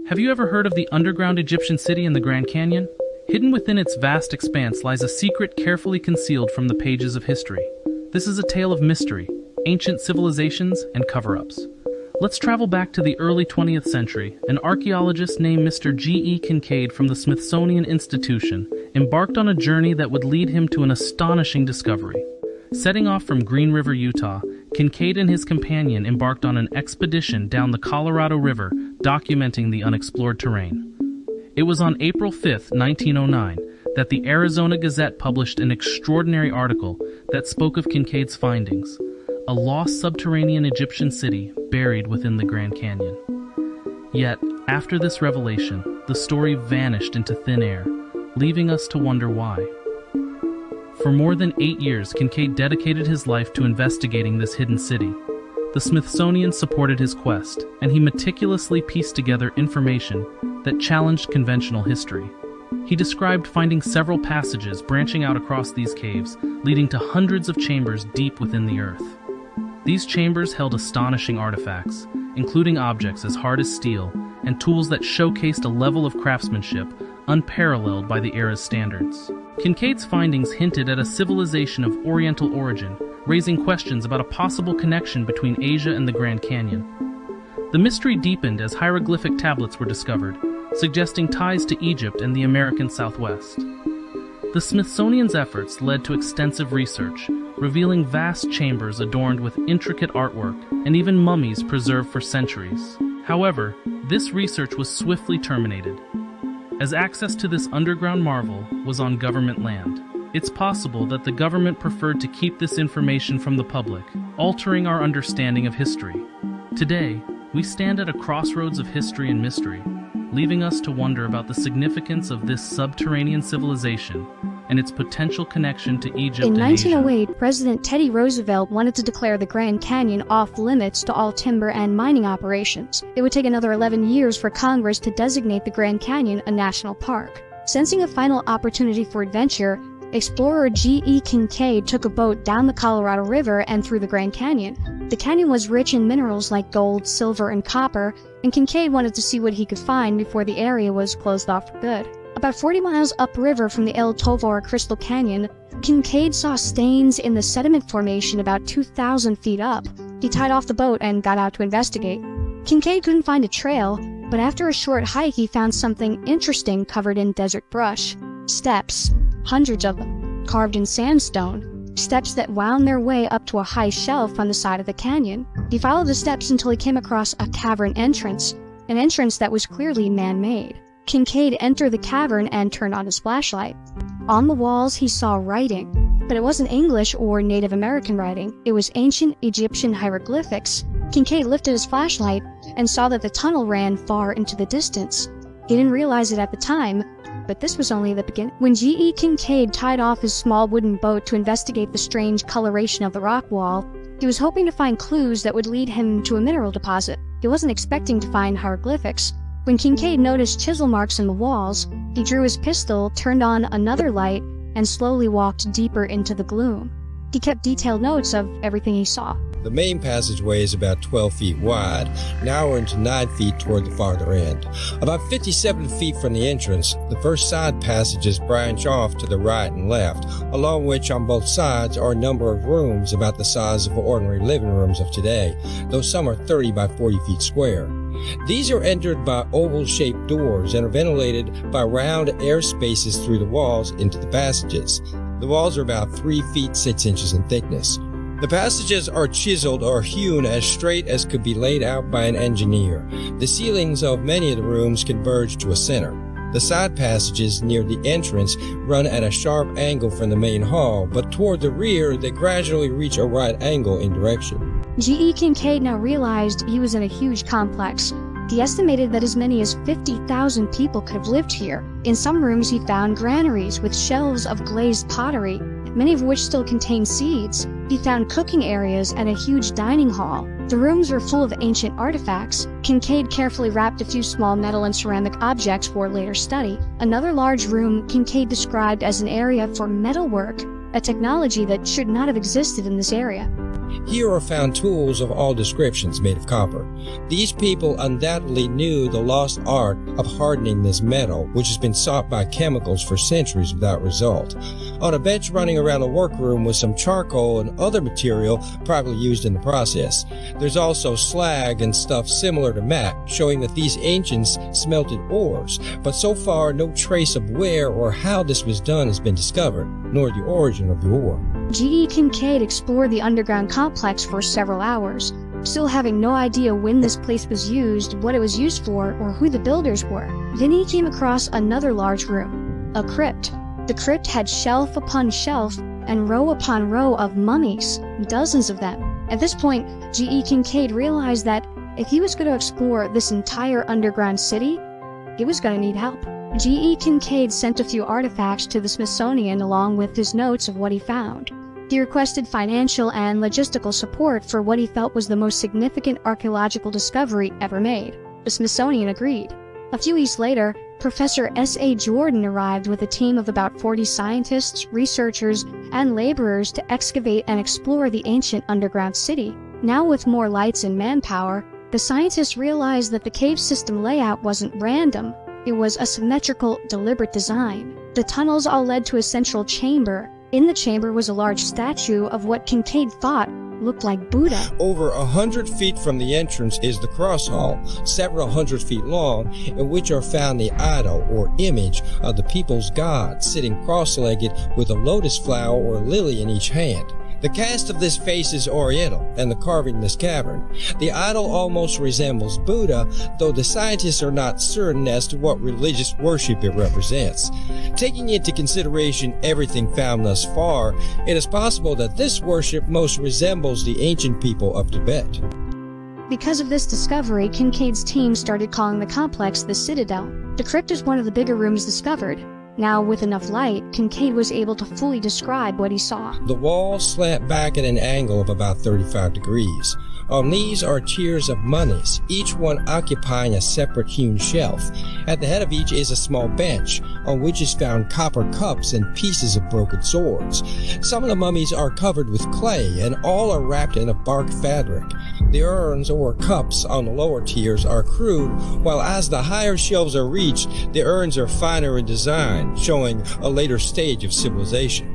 Have you ever heard of the underground Egyptian city in the Grand Canyon? Hidden within its vast expanse lies a secret carefully concealed from the pages of history. This is a tale of mystery, ancient civilizations, and cover-ups. Let's travel back to the early 20th century. An archaeologist named Mr. G.E. Kincaid from the Smithsonian Institution embarked on a journey that would lead him to an astonishing discovery. Setting off from Green River, Utah, Kincaid and his companion embarked on an expedition down the Colorado River, documenting the unexplored terrain. It was on April 5, 1909, that the Arizona Gazette published an extraordinary article that spoke of Kincaid's findings, a lost subterranean Egyptian city buried within the Grand Canyon. Yet, after this revelation, the story vanished into thin air, leaving us to wonder why. For more than 8 years, Kincaid dedicated his life to investigating this hidden city. The Smithsonian supported his quest, and he meticulously pieced together information that challenged conventional history. He described finding several passages branching out across these caves, leading to hundreds of chambers deep within the earth. These chambers held astonishing artifacts, including objects as hard as steel and tools that showcased a level of craftsmanship unparalleled by the era's standards. Kincaid's findings hinted at a civilization of Oriental origin, raising questions about a possible connection between Asia and the Grand Canyon. The mystery deepened as hieroglyphic tablets were discovered, suggesting ties to Egypt and the American Southwest. The Smithsonian's efforts led to extensive research, revealing vast chambers adorned with intricate artwork and even mummies preserved for centuries. However, this research was swiftly terminated, as access to this underground marvel was on government land. It's possible that the government preferred to keep this information from the public, altering our understanding of history. Today, we stand at a crossroads of history and mystery, leaving us to wonder about the significance of this subterranean civilization and its potential connection to Egypt In and Asia. 1908, President Teddy Roosevelt wanted to declare the Grand Canyon off limits to all timber and mining operations. It would take another 11 years for Congress to designate the Grand Canyon a national park. Sensing a final opportunity for adventure, explorer G.E. Kincaid took a boat down the Colorado River and through the Grand Canyon. The canyon was rich in minerals like gold, silver, and copper, and Kincaid wanted to see what he could find before the area was closed off for good. About 40 miles upriver from the El Tovar Crystal Canyon, Kincaid saw stains in the sediment formation about 2,000 feet up. He tied off the boat and got out to investigate. Kincaid couldn't find a trail, but after a short hike he found something interesting covered in desert brush. Steps, hundreds of them, carved in sandstone. Steps that wound their way up to a high shelf on the side of the canyon. He followed the steps until he came across a cavern entrance, an entrance that was clearly man-made. Kincaid entered the cavern and turned on his flashlight. On the walls he saw writing, but it wasn't English or Native American writing. It was ancient Egyptian hieroglyphics. Kincaid lifted his flashlight and saw that the tunnel ran far into the distance. He didn't realize it at the time, but this was only the beginning. When G.E. Kincaid tied off his small wooden boat to investigate the strange coloration of the rock wall, he was hoping to find clues that would lead him to a mineral deposit. He wasn't expecting to find hieroglyphics. When Kincaid noticed chisel marks in the walls, he drew his pistol, turned on another light, and slowly walked deeper into the gloom. He kept detailed notes of everything he saw. The main passageway is about 12 feet wide, narrowing to 9 feet toward the farther end. About 57 feet from the entrance, the first side passages branch off to the right and left, along which on both sides are a number of rooms about the size of ordinary living rooms of today, though some are 30 by 40 feet square. These are entered by oval-shaped doors and are ventilated by round air spaces through the walls into the passages. The walls are about 3 feet 6 inches in thickness. The passages are chiseled or hewn as straight as could be laid out by an engineer. The ceilings of many of the rooms converge to a center. The side passages near the entrance run at a sharp angle from the main hall, but toward the rear they gradually reach a right angle in direction. G.E. Kincaid now realized he was in a huge complex. He estimated that as many as 50,000 people could have lived here. In some rooms he found granaries with shelves of glazed pottery, many of which still contained seeds. He found cooking areas and a huge dining hall. The rooms were full of ancient artifacts. Kincaid carefully wrapped a few small metal and ceramic objects for later study. Another large room Kincaid described as an area for metalwork, a technology that should not have existed in this area. Here are found tools of all descriptions made of copper. These people undoubtedly knew the lost art of hardening this metal, which has been sought by chemicals for centuries without result. On a bench running around a workroom with some charcoal and other material probably used in the process. There's also slag and stuff similar to mat, showing that these ancients smelted ores, but so far no trace of where or how this was done has been discovered, nor the origin of the ore. G.E. Kincaid explored the underground complex for several hours, still having no idea when this place was used, what it was used for, or who the builders were. Then he came across another large room, a crypt. The crypt had shelf upon shelf and row upon row of mummies, dozens of them. At this point, G.E. Kincaid realized that if he was going to explore this entire underground city, he was going to need help. G.E. Kincaid sent a few artifacts to the Smithsonian along with his notes of what he found. He requested financial and logistical support for what he felt was the most significant archaeological discovery ever made. The Smithsonian agreed. A few weeks later, Professor S.A. Jordan arrived with a team of about 40 scientists, researchers, and laborers to excavate and explore the ancient underground city. Now with more lights and manpower, the scientists realized that the cave system layout wasn't random. It was a symmetrical, deliberate design. The tunnels all led to a central chamber. In the chamber was a large statue of what Kincaid thought looked like Buddha. Over 100 feet from the entrance is the cross hall, several hundred feet long, in which are found the idol or image of the people's god, sitting cross-legged with a lotus flower or lily in each hand. The cast of this face is oriental, and the carving this cavern. The idol almost resembles Buddha, though the scientists are not certain as to what religious worship it represents. Taking into consideration everything found thus far, it is possible that this worship most resembles the ancient people of Tibet. Because of this discovery, Kincaid's team started calling the complex the Citadel. The crypt is one of the bigger rooms discovered. Now, with enough light, Kincaid was able to fully describe what he saw. The walls slant back at an angle of about 35 degrees. On these are tiers of mummies, each one occupying a separate hewn shelf. At the head of each is a small bench, on which is found copper cups and pieces of broken swords. Some of the mummies are covered with clay, and all are wrapped in a bark fabric. The urns or cups on the lower tiers are crude, while as the higher shelves are reached, the urns are finer in design, showing a later stage of civilization.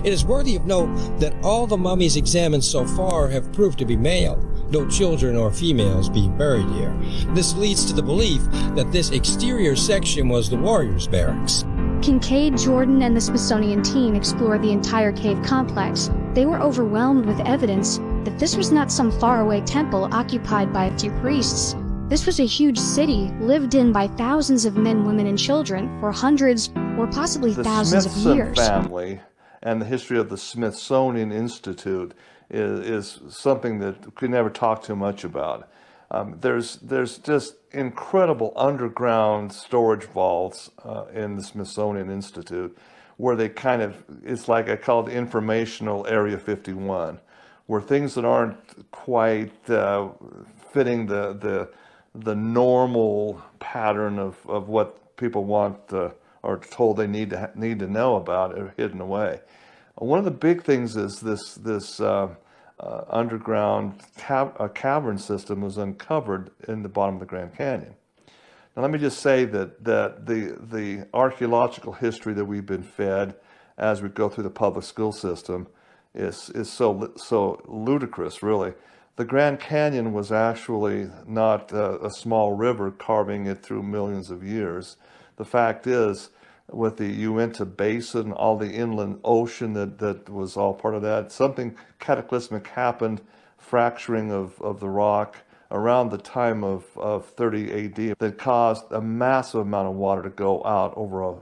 It is worthy of note that all the mummies examined so far have proved to be male, no children or females being buried here. This leads to the belief that this exterior section was the warriors' barracks. Kincaid, Jordan, and the Smithsonian team explored the entire cave complex. They were overwhelmed with evidence that this was not some faraway temple occupied by a few priests. This was a huge city, lived in by thousands of men, women, and children for hundreds or possibly thousands of years. The Smithson family and the history of the Smithsonian Institute is something that we could never talk too much about. There's just incredible underground storage vaults in the Smithsonian Institute where they it's like I call it informational Area 51, where things that aren't quite fitting the normal pattern of what people want are told they need to know about are hidden away. One of the big things is this underground cavern system was uncovered in the bottom of the Grand Canyon. Now let me just say that the archaeological history that we've been fed as we go through the public school system is so ludicrous, really. The Grand Canyon was actually not a small river carving it through millions of years. The fact is, with the Uinta Basin, all the inland ocean that was all part of that, something cataclysmic happened, fracturing of the rock around the time of 30 AD that caused a massive amount of water to go out over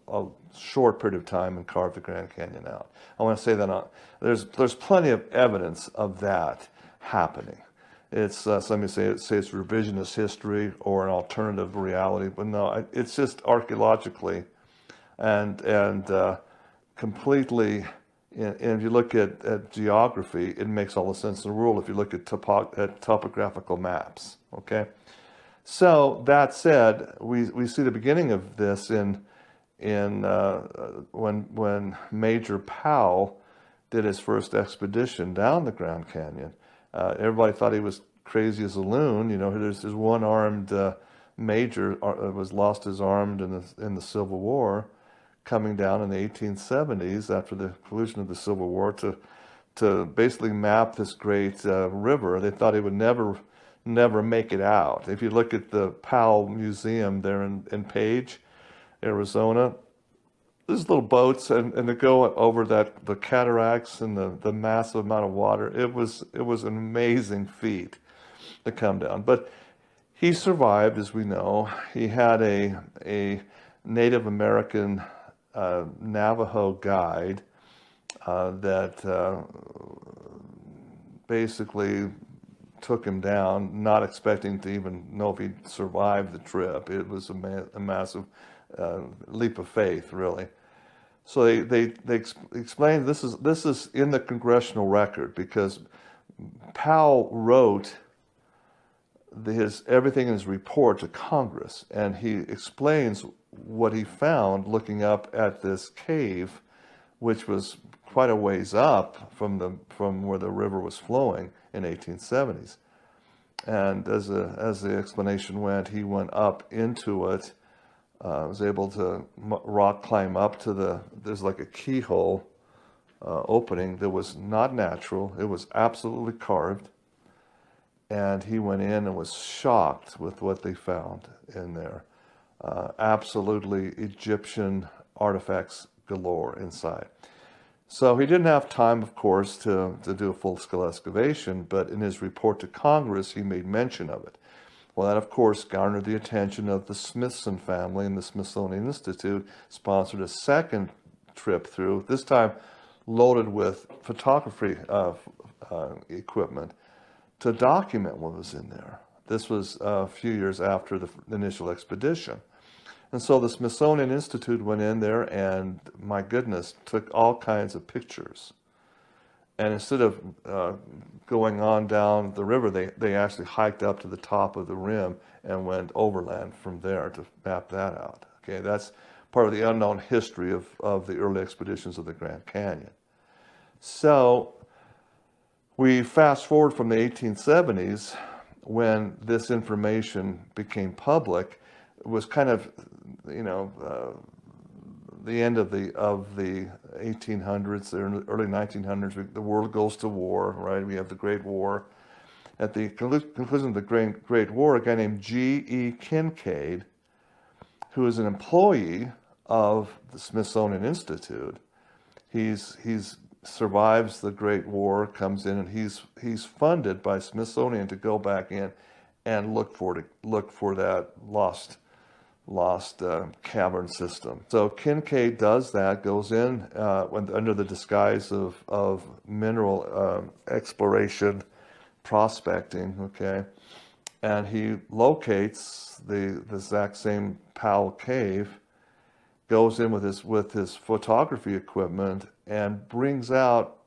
a short period of time and carve the Grand Canyon out. I want to say that there's plenty of evidence of that happening. It's some may say it's revisionist history or an alternative reality, but no, it's just archaeologically and completely. And if you look at geography, it makes all the sense in the world if you look at topographical maps. Okay, so that said, we see the beginning of this when Major Powell did his first expedition down the Grand Canyon. Everybody thought he was crazy as a loon. You know, there's this one-armed major was lost his arm in the Civil War, coming down in the 1870s after the conclusion of the Civil War to basically map this great river. They thought he would never make it out. If you look at the Powell Museum there in Page, Arizona, there's little boats and they go over the cataracts and the massive amount of water. It was an amazing feat to come down. But he survived, as we know. He had a Native American Navajo guide that basically took him down, not expecting to even know if he'd survived the trip. It was a massive leap of faith, really. So they explained this is in the congressional record, because Powell wrote everything in his report to Congress, and he explains what he found looking up at this cave, which was quite a ways up from where the river was flowing in 1870s. And as the explanation went, he went up into it, was able to rock climb up to there's like a keyhole opening that was not natural. It was absolutely carved. And he went in and was shocked with what they found in there. Absolutely Egyptian artifacts galore inside. So he didn't have time, of course, to do a full-scale excavation, but in his report to Congress, he made mention of it. Well, that, of course, garnered the attention of the Smithson family, and the Smithsonian Institute sponsored a second trip through, this time loaded with photography equipment, to document what was in there. This was a few years after the initial expedition. And so the Smithsonian Institute went in there and, my goodness, took all kinds of pictures. And instead of going on down the river, they actually hiked up to the top of the rim and went overland from there to map that out. Okay, that's part of the unknown history of the early expeditions of the Grand Canyon. So we fast forward from the 1870s, when this information became public. It was kind of, the end of the 1800s, the early 1900s. The world goes to war, right? We have the Great War. At the conclusion of the Great War, a guy named G.E. Kincaid, who is an employee of the Smithsonian Institute, he's survives the Great War, comes in, and he's funded by Smithsonian to go back in and look for that lost cavern system. So Kincaid does that, goes in under the disguise of mineral exploration, prospecting, okay, and he locates the exact same Powell cave, goes in with his photography equipment, and brings out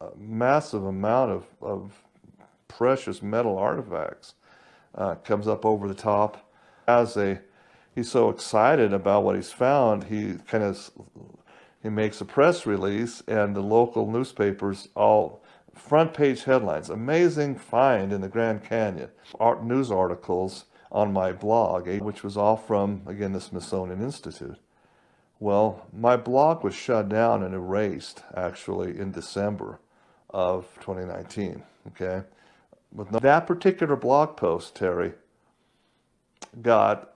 a massive amount of precious metal artifacts. Comes up over the top. He's so excited about what he's found, he makes a press release, and the local newspapers all front page headlines: amazing find in the Grand Canyon. News articles on my blog, which was all from, again, the Smithsonian Institute. Well, my blog was shut down and erased, actually, in December of 2019, okay? But that particular blog post, Terry, got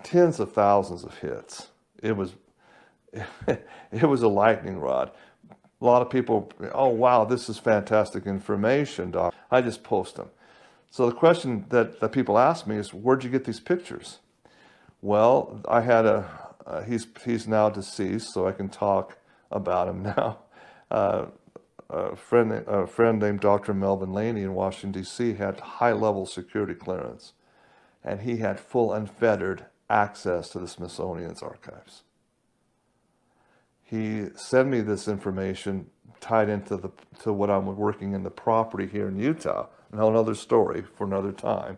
tens of thousands of hits. It was a lightning rod. A lot of people, oh, wow, this is fantastic information, Doc. I just post them. So the question that people ask me is, where'd you get these pictures? Well, I had he's now deceased, so I can talk about him now. A friend named Dr. Melvin Laney in Washington, D.C. had high-level security clearance, and he had full unfettered access to the Smithsonian's archives. He sent me this information tied into what I'm working in the property here in Utah. Another story for another time,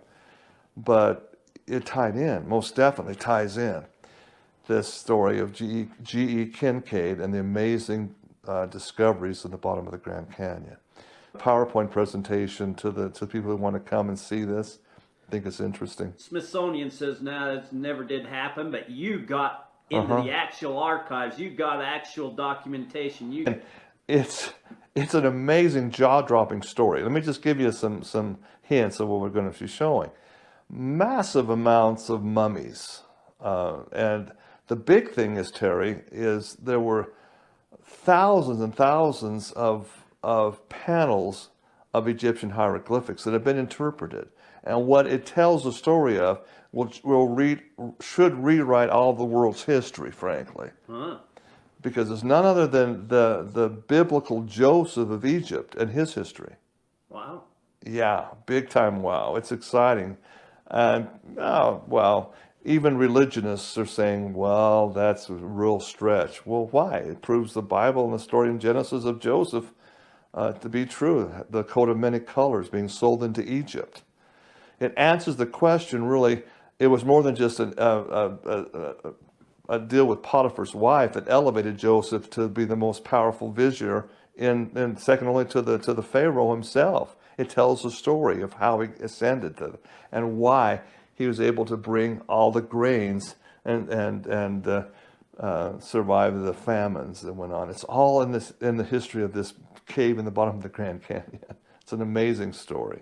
but it tied in, most definitely ties in. This story of G.E. Kincaid and the amazing discoveries in the bottom of the Grand Canyon. PowerPoint presentation to the people who want to come and see this. I think it's interesting. Smithsonian says now that never did happen, but you got into the actual archives. You got actual documentation. And it's an amazing, jaw-dropping story. Let me just give you some hints of what we're going to be showing. Massive amounts of mummies, and the big thing is, Terry, is there were thousands and thousands of panels of Egyptian hieroglyphics that have been interpreted. And what it tells the story of should rewrite all the world's history, frankly. Because it's none other than the biblical Joseph of Egypt and his history. Wow. Yeah, big time wow. It's exciting. And, well, even religionists are saying, well, that's a real stretch. Well, why? It proves the Bible and the story in Genesis of Joseph to be true. The coat of many colors being sold into Egypt. It answers the question, really. It was more than just a deal with Potiphar's wife that elevated Joseph to be the most powerful vizier, in second only to the Pharaoh himself. It tells the story of how he ascended and why he was able to bring all the grains and survive the famines that went on. It's all in the history of this cave in the bottom of the Grand Canyon. It's an amazing story.